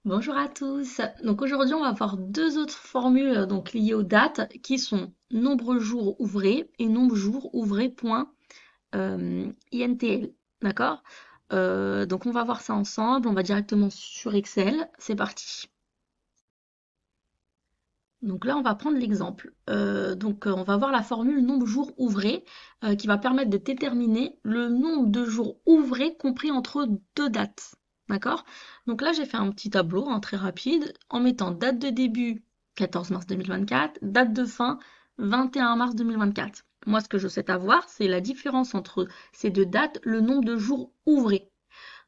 Bonjour à tous. Donc aujourd'hui, on va voir deux autres formules liées aux dates qui sont nombre jours ouvrés et nombre jours ouvrés point INTL. D'accord? Donc on va voir ça ensemble. On va directement sur Excel. C'est parti. Donc là, on va prendre l'exemple. On va voir la formule nombre jours ouvrés qui va permettre de déterminer le nombre de jours ouvrés compris entre deux dates. D'accord? Donc là, j'ai fait un petit tableau très rapide en mettant date de début 14 mars 2024, date de fin 21 mars 2024. Moi, ce que je souhaite avoir, c'est la différence entre ces deux dates, le nombre de jours ouvrés.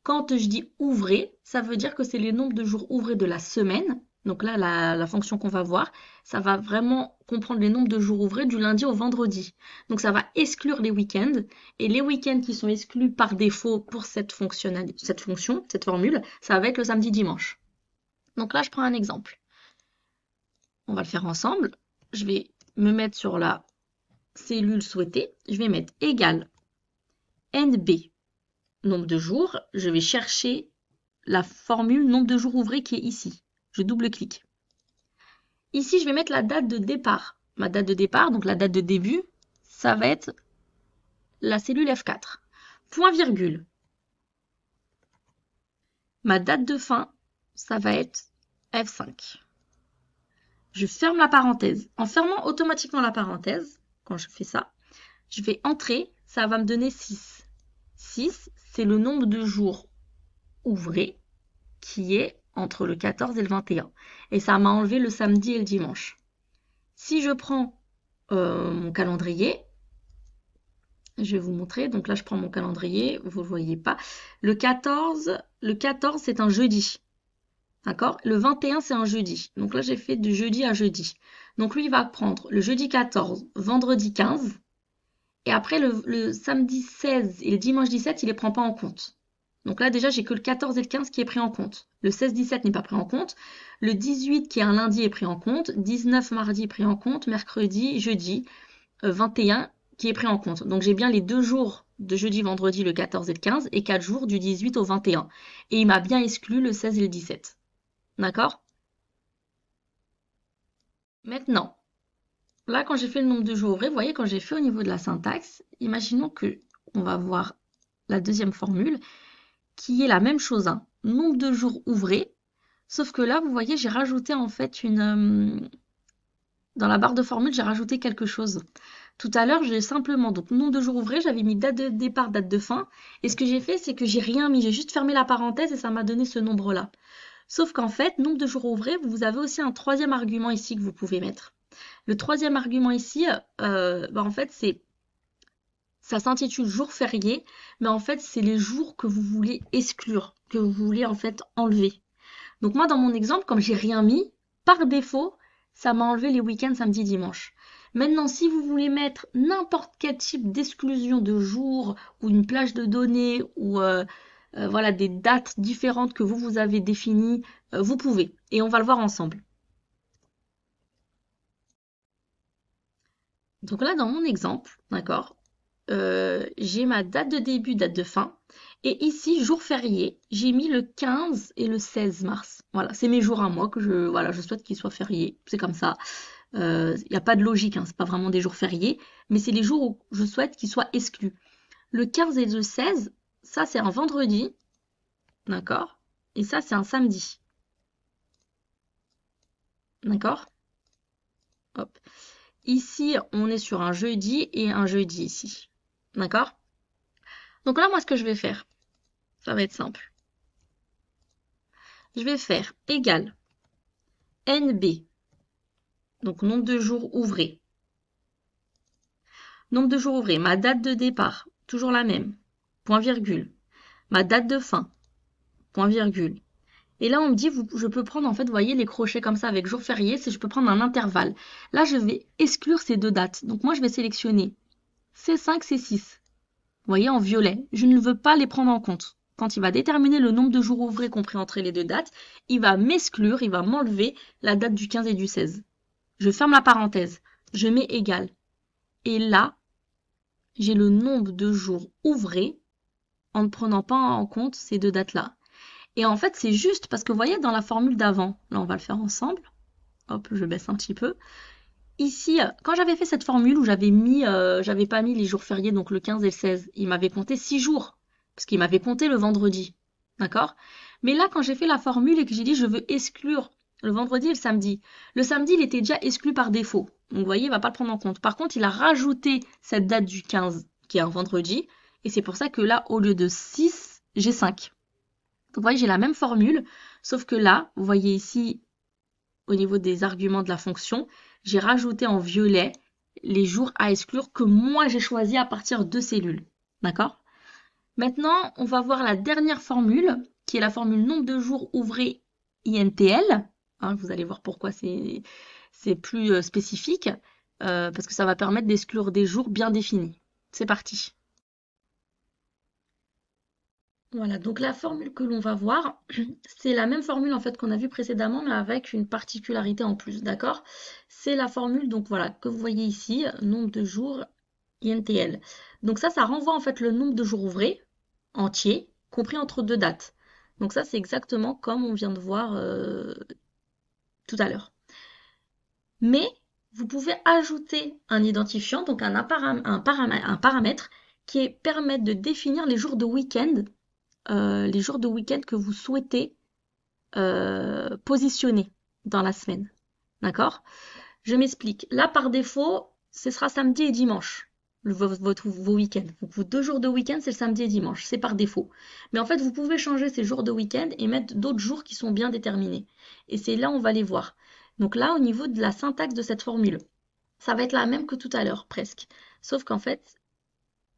Quand je dis ouvré, ça veut dire que c'est les nombres de jours ouvrés de la semaine. Donc là, la fonction qu'on va voir, ça va vraiment comprendre les nombres de jours ouvrés du lundi au vendredi. Donc ça va exclure les week-ends. Et les week-ends qui sont exclus par défaut pour cette fonction, cette formule, ça va être le samedi-dimanche. Donc là, je prends un exemple. On va le faire ensemble. Je vais me mettre sur la cellule souhaitée. Je vais mettre égal NB, nombre de jours. Je vais chercher la formule nombre de jours ouvrés qui est ici. Je double-clique. Ici, je vais mettre la date de départ. Ma date de départ, donc la date de début, ça va être la cellule F4. Point virgule. Ma date de fin, ça va être F5. Je ferme la parenthèse. En fermant automatiquement la parenthèse, quand je fais ça, je vais entrer, ça va me donner 6. 6, c'est le nombre de jours ouvrés qui est entre le 14 et le 21. Et ça m'a enlevé le samedi et le dimanche. Si je prends mon calendrier, je vais vous montrer. Donc là, je prends mon calendrier, vous ne le voyez pas. Le 14, c'est un jeudi. D'accord? Le 21, c'est un jeudi. Donc là, j'ai fait de jeudi à jeudi. Donc lui, il va prendre le jeudi 14, vendredi 15. Et après, le samedi 16 et le dimanche 17, il ne les prend pas en compte. Donc là, déjà, j'ai que le 14 et le 15 qui est pris en compte. Le 16-17 n'est pas pris en compte. Le 18, qui est un lundi, est pris en compte. 19, mardi, est pris en compte. Mercredi, jeudi, 21, qui est pris en compte. Donc j'ai bien les 2 jours de jeudi, vendredi, le 14 et le 15, et 4 jours du 18 au 21. Et il m'a bien exclu le 16 et le 17. D'accord? Maintenant, là, quand j'ai fait le nombre de jours ouvrés, vous voyez, quand j'ai fait au niveau de la syntaxe, imaginons que on va voir la deuxième formule, qui est la même chose, hein, nombre de jours ouvrés, sauf que là, vous voyez, j'ai rajouté en fait dans la barre de formule, j'ai rajouté quelque chose. Tout à l'heure, j'ai simplement, donc nombre de jours ouvrés, j'avais mis date de départ, date de fin, et ce que j'ai fait, c'est que j'ai rien mis, j'ai juste fermé la parenthèse et ça m'a donné ce nombre-là. Sauf qu'en fait, nombre de jours ouvrés, vous avez aussi un troisième argument ici que vous pouvez mettre. Le troisième argument ici, en fait, ça s'intitule jour férié, mais en fait, c'est les jours que vous voulez exclure, que vous voulez en fait enlever. Donc moi, dans mon exemple, comme j'ai rien mis, par défaut, ça m'a enlevé les week-ends samedi, dimanche. Maintenant, si vous voulez mettre n'importe quel type d'exclusion de jour ou une plage de données ou voilà des dates différentes que vous avez définies, vous pouvez. Et on va le voir ensemble. Donc là, dans mon exemple, d'accord, j'ai ma date de début, date de fin. Et ici, jour férié, j'ai mis le 15 et le 16 mars. Voilà, c'est mes jours à moi que je souhaite qu'ils soient fériés. C'est comme ça. Il n'y a pas de logique, hein, c'est pas vraiment des jours fériés, mais c'est les jours où je souhaite qu'ils soient exclus. Le 15 et le 16, ça c'est un vendredi, d'accord? Et ça c'est un samedi, d'accord? Hop. Ici, on est sur un jeudi et un jeudi ici, d'accord? Donc là, moi, ce que je vais faire, ça va être simple. Je vais faire égal NB, donc nombre de jours ouvrés. Nombre de jours ouvrés, ma date de départ, toujours la même, point virgule. Ma date de fin, point virgule. Et là, on me dit, je peux prendre, en fait, vous voyez, les crochets comme ça avec jour férié, c'est je peux prendre un intervalle. Là, je vais exclure ces deux dates. Donc moi, je vais sélectionner C5, C6. Vous voyez, en violet. Je ne veux pas les prendre en compte. Quand il va déterminer le nombre de jours ouvrés compris entre les deux dates, il va m'exclure, il va m'enlever la date du 15 et du 16. Je ferme la parenthèse. Je mets égal. Et là, j'ai le nombre de jours ouvrés en ne prenant pas en compte ces deux dates-là. Et en fait, c'est juste parce que vous voyez dans la formule d'avant, là on va le faire ensemble. Hop, je baisse un petit peu. Ici, quand j'avais fait cette formule où j'avais pas mis les jours fériés, donc le 15 et le 16, il m'avait compté 6 jours, parce qu'il m'avait compté le vendredi. D'accord? Mais là, quand j'ai fait la formule et que j'ai dit je veux exclure le vendredi et le samedi, il était déjà exclu par défaut. Donc vous voyez, il va pas le prendre en compte. Par contre, il a rajouté cette date du 15, qui est un vendredi, et c'est pour ça que là, au lieu de 6, j'ai 5. Donc vous voyez, j'ai la même formule, sauf que là, vous voyez ici, au niveau des arguments de la fonction, j'ai rajouté en violet les jours à exclure que moi j'ai choisi à partir de cellules. D'accord? Maintenant, on va voir la dernière formule, qui est la formule nombre de jours ouvrés INTL. Hein, vous allez voir pourquoi c'est plus spécifique, parce que ça va permettre d'exclure des jours bien définis. C'est parti. Voilà, donc la formule que l'on va voir, c'est la même formule en fait qu'on a vue précédemment, mais avec une particularité en plus, d'accord? C'est la formule donc voilà que vous voyez ici, nombre de jours INTL. Donc ça renvoie en fait le nombre de jours ouvrés entiers, compris entre deux dates. Donc ça c'est exactement comme on vient de voir tout à l'heure. Mais vous pouvez ajouter un identifiant, donc un paramètre qui permet de définir les jours de week-end que vous souhaitez positionner dans la semaine. D'accord? Je m'explique. Là, par défaut, ce sera samedi et dimanche, vos week-ends. Donc, vos 2 jours de week-end, c'est le samedi et dimanche. C'est par défaut. Mais en fait, vous pouvez changer ces jours de week-end et mettre d'autres jours qui sont bien déterminés. Et c'est là où on va les voir. Donc là, au niveau de la syntaxe de cette formule, ça va être la même que tout à l'heure, presque. Sauf qu'en fait,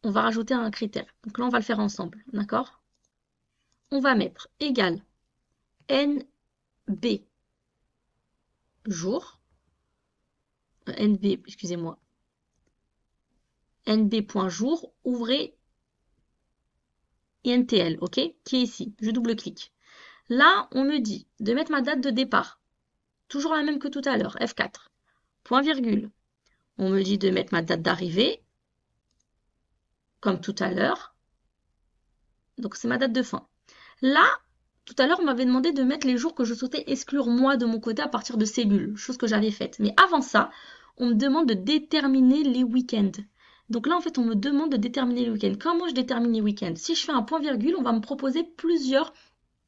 on va rajouter un critère. Donc là, on va le faire ensemble. D'accord? On va mettre égal NB jour, NB, excusez-moi, nb.jour, ouvrez INTL, ok, qui est ici. Je double-clique. Là, on me dit de mettre ma date de départ. Toujours la même que tout à l'heure, F4. Point virgule. On me dit de mettre ma date d'arrivée, comme tout à l'heure. Donc c'est ma date de fin. Là, tout à l'heure, on m'avait demandé de mettre les jours que je souhaitais exclure moi de mon côté à partir de cellules, chose que j'avais faite. Mais avant ça, on me demande de déterminer les week-ends. Donc là, en fait, on me demande de déterminer les week-ends. Comment je détermine les week-ends? Si je fais un point virgule, on va me proposer plusieurs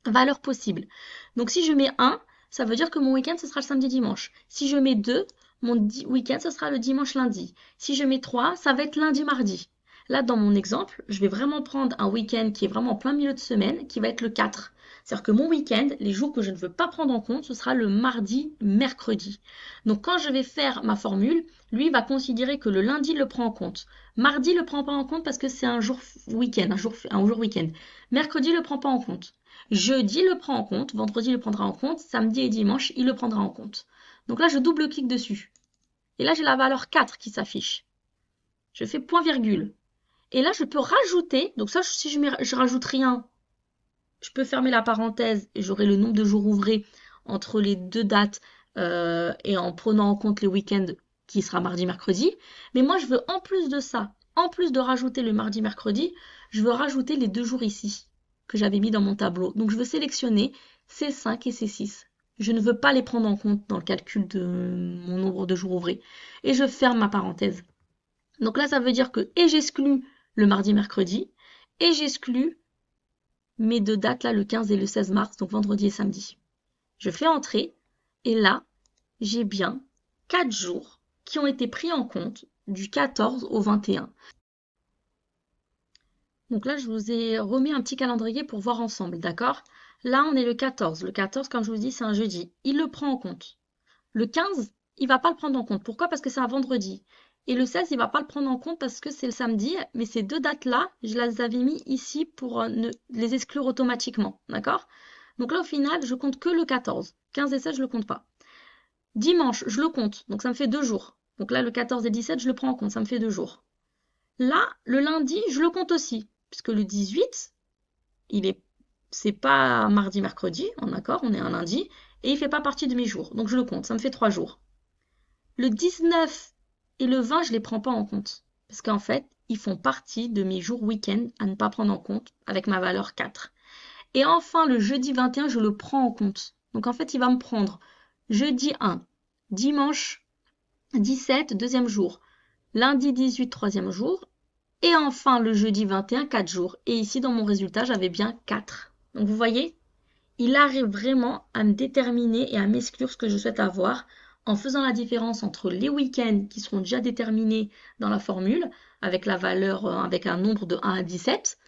valeurs possibles. Donc si je mets 1, ça veut dire que mon week-end, ce sera le samedi-dimanche. Si je mets 2, mon week-end, ce sera le dimanche-lundi. Si je mets 3, ça va être lundi-mardi. Là, dans mon exemple, je vais vraiment prendre un week-end qui est vraiment en plein milieu de semaine, qui va être le 4. C'est-à-dire que mon week-end, les jours que je ne veux pas prendre en compte, ce sera le mardi, mercredi. Donc quand je vais faire ma formule, lui va considérer que le lundi le prend en compte. Mardi le prend pas en compte parce que c'est un jour week-end, un jour week-end. Mercredi le prend pas en compte. Jeudi le prend en compte, vendredi le prendra en compte, samedi et dimanche il le prendra en compte. Donc là je double-clique dessus. Et là j'ai la valeur 4 qui s'affiche. Je fais point virgule. Et là je peux rajouter, donc ça si je rajoute rien, je peux fermer la parenthèse et j'aurai le nombre de jours ouvrés entre les deux dates et en prenant en compte les week-ends qui sera mardi-mercredi. Mais moi je veux en plus de ça, en plus de rajouter le mardi-mercredi, je veux rajouter les 2 jours ici que j'avais mis dans mon tableau. Donc je veux sélectionner C5 et C6. Je ne veux pas les prendre en compte dans le calcul de mon nombre de jours ouvrés. Et je ferme ma parenthèse. Donc là, ça veut dire que et j'exclus le mardi-mercredi et j'exclus mes 2 dates là, le 15 et le 16 mars, donc vendredi et samedi. Je fais entrer et là, j'ai bien 4 jours qui ont été pris en compte du 14 au 21. Donc là, je vous ai remis un petit calendrier pour voir ensemble, d'accord? Là, on est le 14. Le 14, comme je vous dis, c'est un jeudi. Il le prend en compte. Le 15, il va pas le prendre en compte. Pourquoi? Parce que c'est un vendredi. Et le 16, il va pas le prendre en compte parce que c'est le samedi. Mais ces 2 dates-là, je les avais mis ici pour les exclure automatiquement, d'accord? Donc là, au final, je compte que le 14. 15 et 16, je le compte pas. Dimanche, je le compte. Donc ça me fait 2 jours. Donc là, le 14 et 17, je le prends en compte. Ça me fait 2 jours. Là, le lundi, je le compte aussi, puisque le 18, c'est pas mardi, mercredi, d'accord, on est un lundi, et il fait pas partie de mes jours, donc je le compte, ça me fait 3 jours. Le 19 et le 20, je les prends pas en compte, parce qu'en fait, ils font partie de mes jours week-end à ne pas prendre en compte avec ma valeur 4. Et enfin, le jeudi 21, je le prends en compte. Donc en fait, il va me prendre jeudi 1, dimanche 17, deuxième jour, lundi 18, troisième jour, et enfin le jeudi 21, 4 jours. Et ici, dans mon résultat, j'avais bien 4. Donc vous voyez, il arrive vraiment à me déterminer et à m'exclure ce que je souhaite avoir en faisant la différence entre les week-ends qui seront déjà déterminés dans la formule avec la valeur, avec un nombre de 1 à 17.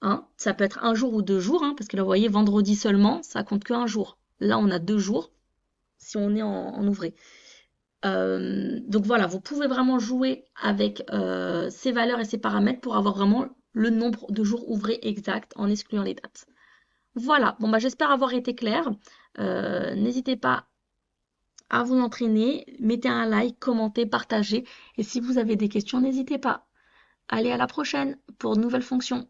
Hein. Ça peut être un jour ou 2 jours, hein, parce que là, vous voyez, vendredi seulement, ça compte qu'un jour. Là, on a 2 jours si on est en ouvré. Donc voilà, vous pouvez vraiment jouer avec ces valeurs et ces paramètres pour avoir vraiment le nombre de jours ouvrés exact en excluant les dates. Voilà, bon bah j'espère avoir été claire. N'hésitez pas à vous entraîner, mettez un like, commentez, partagez. Et si vous avez des questions, n'hésitez pas. Allez, à la prochaine pour de nouvelles fonctions.